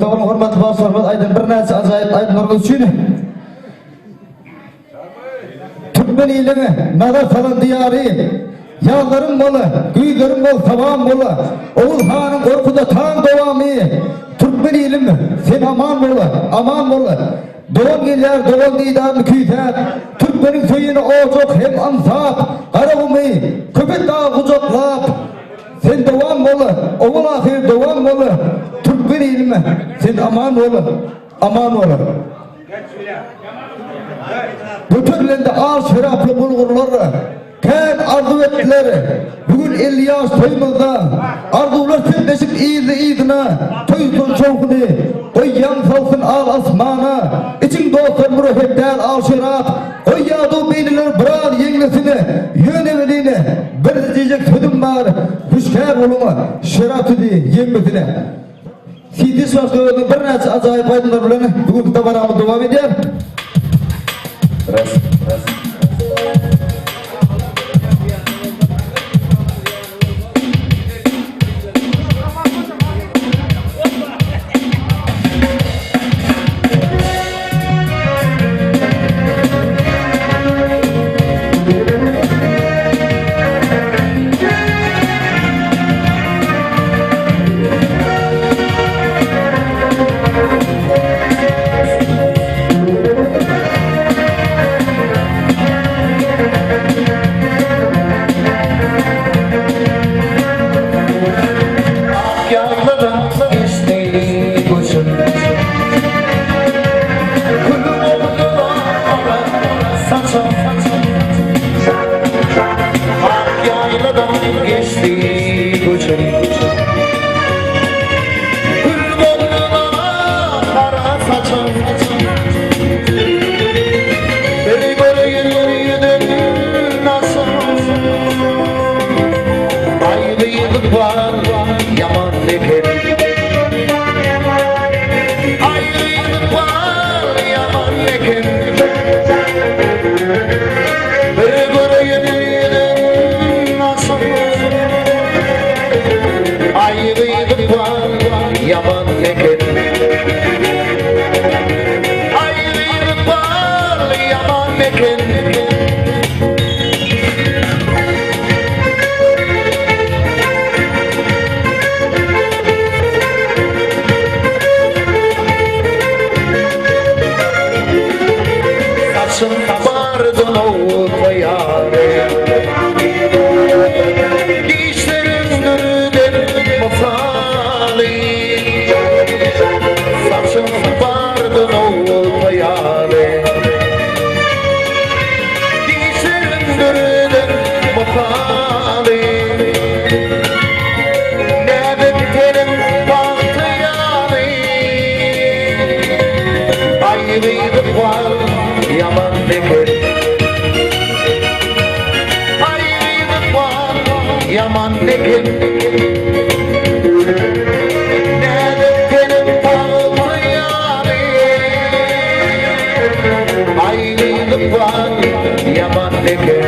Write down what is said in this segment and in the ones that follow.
Kötüğün hürmeti başlarımız aydın bir nesi acayip aydınlarınız için. Türkmen iyiliği, nazar salın diyarı, yağların malı, güylerin malı, tamam malı, Oğul Han'ın korkuda tam devamı, Türkmen iyiliği, sen aman malı, Doğan geller, doğan lidarını küyter, Türkmenin köyünü ocak hem ansat, Karagümü, köpek dağı kucaklap, sen devam malı, oğul ahir devam malı, Türkmen iyiliği, sen aman malı. Bütünlerinde ağız şeraflı bulgurları, ken arzu ettiler. Bugün 50 yaş toyumuzda, arzular tüpleşip iyidine, toysun çoğunu, koyyan salsın al asmana, için dostlar mürehepler al şeraf, koyyadu beyniler bırak yengesini, yöneveliğine, bir diyecek sözüm var, hüşkar oluma, şerafı diye yengesine. Sidis başlığının bir nesi acayip aydınlar bilen, bugün kitabaramız devam ediyor. Res. Yaman eken Yaman eken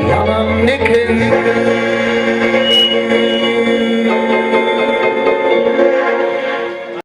yaman eken